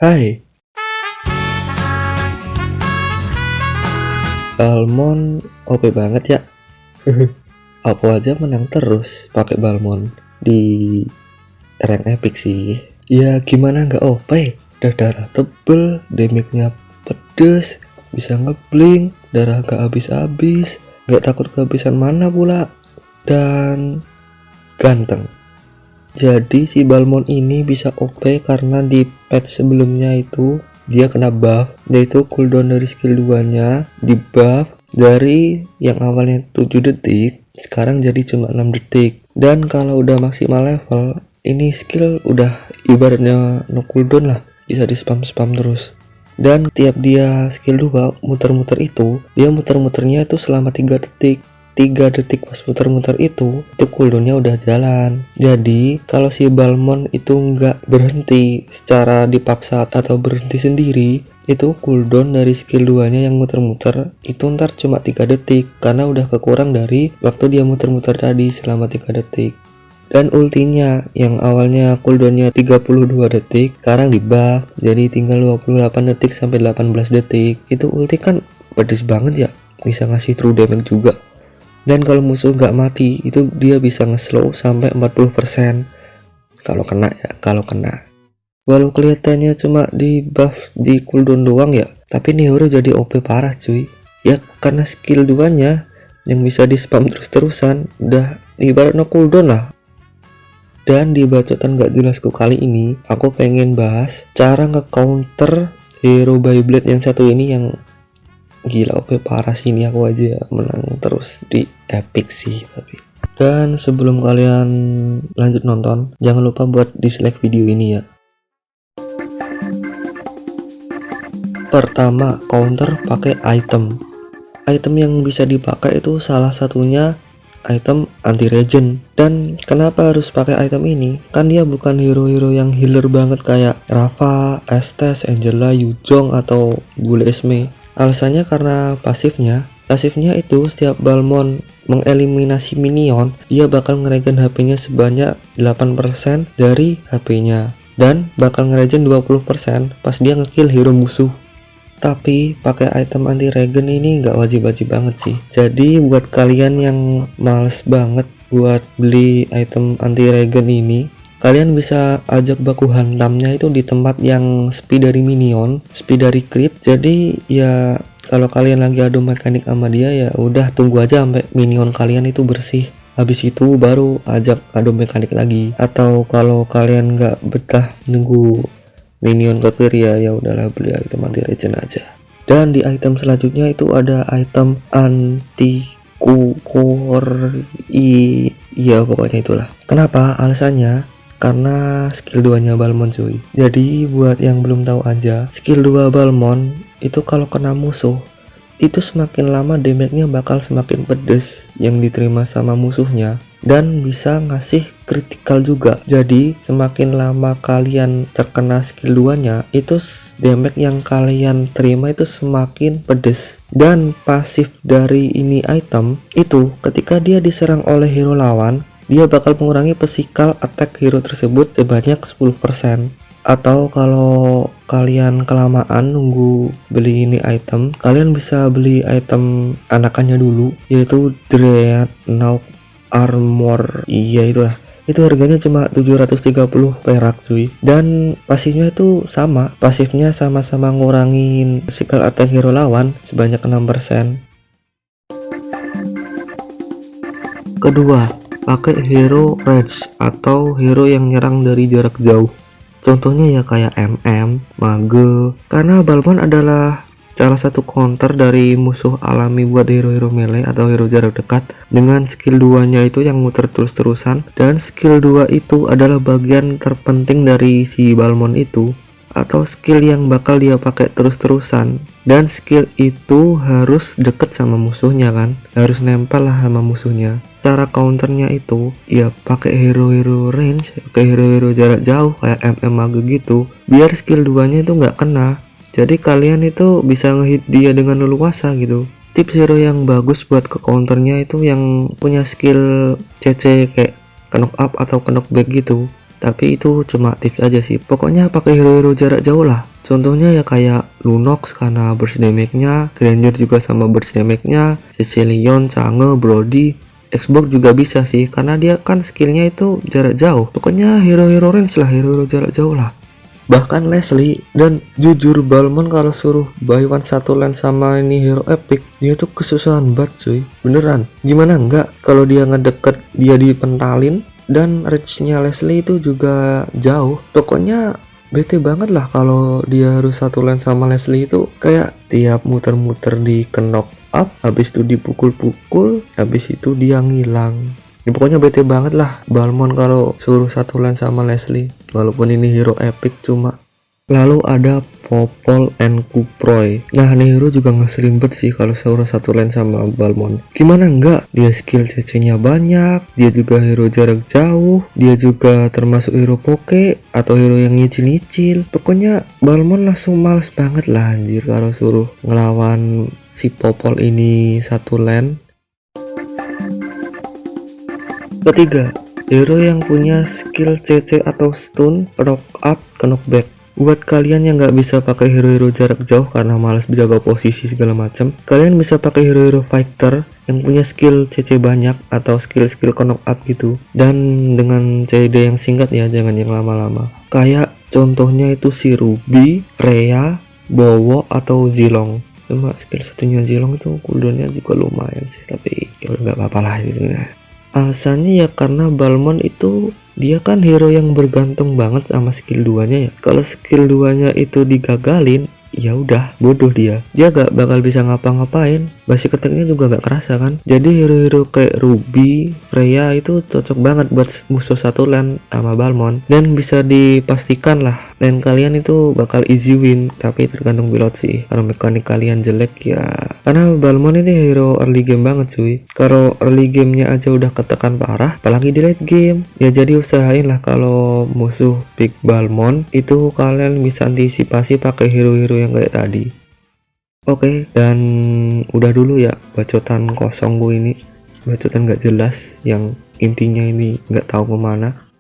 Hai, Balmond OP banget ya. Aku aja menang terus pakai Balmond di rank epic sih. Ya gimana nggak OP? Udah darah tebel, damage-nya pedes, bisa ngeblink, darah gak habis-habis, nggak takut kehabisan mana pula, dan ganteng. Jadi si Balmond ini bisa OP karena di patch sebelumnya itu dia kena buff, yaitu cooldown dari skill 2 nya di buff dari yang awalnya 7 detik sekarang jadi cuma 6 detik. Dan kalau udah maksimal level ini skill udah ibaratnya no cooldown lah, bisa di spam terus. Dan tiap dia skill 2 muter-muter itu, dia muter-muternya itu selama 3 detik. 3 detik pas muter-muter itu cooldownnya udah jalan. Jadi kalau si Balmond itu nggak berhenti secara dipaksa atau berhenti sendiri, itu cooldown dari skill 2 nya yang muter-muter itu ntar cuma 3 detik karena udah kekurang dari waktu dia muter-muter tadi selama 3 detik. Dan ultinya yang awalnya cooldownnya 32 detik sekarang di buff jadi tinggal 28 detik sampai 18 detik. Itu ulti kan pedes banget ya, bisa ngasih true damage juga. Dan kalau musuh nggak mati itu dia bisa nge-slow sampai 40% kalau kena ya, kalau kena. Walau kelihatannya cuma di buff di cooldown doang ya, tapi nih hero jadi OP parah cuy. Ya karena skill 2 nya yang bisa di spam terus-terusan udah ibarat no cooldown lah. Dan di bacotan gak jelasku kali ini aku pengen bahas cara nge-counter hero Beyblade yang satu ini yang gila OP parah sih. Ini aku aja menang terus di epic sih tapi. Dan sebelum kalian lanjut nonton, jangan lupa buat dislike video ini ya. Pertama, counter pakai item. Item yang bisa dipakai itu salah satunya item anti regen. Dan kenapa harus pakai item ini? Kan dia bukan hero-hero yang healer banget kayak Rafa, Estes, Angela, Yuzhong atau Bule Esme. Alasannya karena pasifnya itu setiap Balmond mengeliminasi minion, dia bakal ngeregen HP-nya sebanyak 8% dari HP-nya dan bakal ngeregen 20% pas dia ngekill hero musuh. Tapi pakai item anti regen ini nggak wajib-wajib banget sih. Jadi buat kalian yang males banget buat beli item anti regen ini, kalian bisa ajak baku hantamnya itu di tempat yang sepi dari minion, sepi dari creep. Jadi ya kalau kalian lagi adu mekanik sama dia ya udah tunggu aja sampai minion kalian itu bersih. Habis itu baru ajak adu mekanik lagi. Atau kalau kalian nggak betah nunggu minion ke clear ya udahlah beli item anti regen aja. Dan di item selanjutnya itu ada item anti iya pokoknya itulah. Kenapa? Alasannya karena skill 2 nya Balmond cuy. Jadi buat yang belum tahu aja, skill 2 Balmond itu kalau kena musuh itu semakin lama damage-nya bakal semakin pedes yang diterima sama musuhnya dan bisa ngasih critical juga. Jadi semakin lama kalian terkena skill 2 nya itu damage yang kalian terima itu semakin pedes. Dan pasif dari ini item itu ketika dia diserang oleh hero lawan, dia bakal mengurangi physical attack hero tersebut sebanyak 10%. Atau kalau kalian kelamaan nunggu beli ini item, kalian bisa beli item anakannya dulu, yaitu Dreadnought Armor. Iya itulah. Itu harganya cuma 730 perak cuy. Dan pasifnya itu sama. Pasifnya sama-sama ngurangin physical attack hero lawan sebanyak 6%. Kedua, pakai hero range atau hero yang nyerang dari jarak jauh. Contohnya ya kayak Mage. Karena Balmond adalah salah satu counter dari musuh alami buat hero-hero melee atau hero jarak dekat dengan skill 2 nya itu yang muter terus-terusan. Dan skill 2 itu adalah bagian terpenting dari si Balmond itu, atau skill yang bakal dia pakai terus-terusan. Dan skill itu harus deket sama musuhnya kan, harus nempel lah sama musuhnya. Cara counternya itu ya pakai hero-hero range, kayak hero-hero jarak jauh kayak Mage gitu, biar skill 2 nya itu nggak kena. Jadi kalian itu bisa ngehit dia dengan leluasa gitu. Tips hero yang bagus buat ke counternya itu yang punya skill CC kayak knock up atau knock back gitu. tapi itu cuma tips aja sih. Pokoknya pakai hero-hero jarak jauh lah. Contohnya ya kayak Lunox karena burst damage-nya, Granger juga sama burst damage-nya, Cecilion, Change, Brody, Xbox juga bisa sih karena dia kan skillnya itu jarak jauh. Pokoknya hero-hero range lah, hero-hero jarak jauh lah. Bahkan Leslie, dan jujur Balmond kalau suruh buy one satu lane sama ini hero epic, dia tuh kesusahan banget cuy, beneran. Gimana enggak kalau dia ngedeket, dia dipentalin, dan range-nya Leslie itu juga jauh. Pokoknya bete banget lah kalau dia harus satu lane sama Leslie. Itu kayak tiap muter-muter di knock up, habis itu dipukul-pukul, habis itu dia ngilang. Ini pokoknya bete banget lah Balmond kalau suruh satu lane sama Leslie, walaupun ini hero epic cuma. Lalu ada Popol and Kuproy. Nah ini hero juga ngeselin banget sih kalau suruh satu lane sama Balmond. Gimana enggak, dia skill CC nya banyak, dia juga hero jarak jauh, dia juga termasuk hero poke atau hero yang nyicil-nyicil. Pokoknya Balmond langsung males banget lah anjir kalau suruh ngelawan si Popol ini satu lane. Ketiga, hero yang punya skill CC atau stun, rock up, knockback. Buat kalian yang nggak bisa pakai hero-hero jarak jauh karena malas menjaga posisi segala macam, kalian bisa pakai hero-hero fighter yang punya skill CC banyak atau skill-skill knock up gitu. Dan dengan CD yang singkat ya, jangan yang lama-lama. Kayak contohnya itu si Ruby, Freya, Bowo atau Zilong. Cuma skill satunya Zilong itu cooldownnya juga lumayan sih, tapi ya udah nggak apa-apa lah gitu ya. Alasannya ya karena Balmond itu dia kan hero yang bergantung banget sama skill 2-nya ya. Kalau skill 2-nya itu digagalin, ya udah bodoh dia gak bakal bisa ngapa-ngapain. Basic attack-nya juga gak kerasa kan. Jadi hero-hero kayak Ruby, Freya itu cocok banget buat musuh satu lane sama Balmond, dan bisa dipastikan lah lane kalian itu bakal easy win. Tapi tergantung build sih, kalau mekanik kalian jelek ya, karena Balmond ini hero early game banget cuy. Kalau early gamenya aja udah ketekan parah, apalagi di late game ya. Jadi usahain lah kalau musuh pick Balmond itu kalian bisa antisipasi pakai hero-hero yang kayak tadi. Oke, dan udah dulu ya bacotan kosong gue ini, bacotan gak jelas yang intinya ini nggak tahu kemana.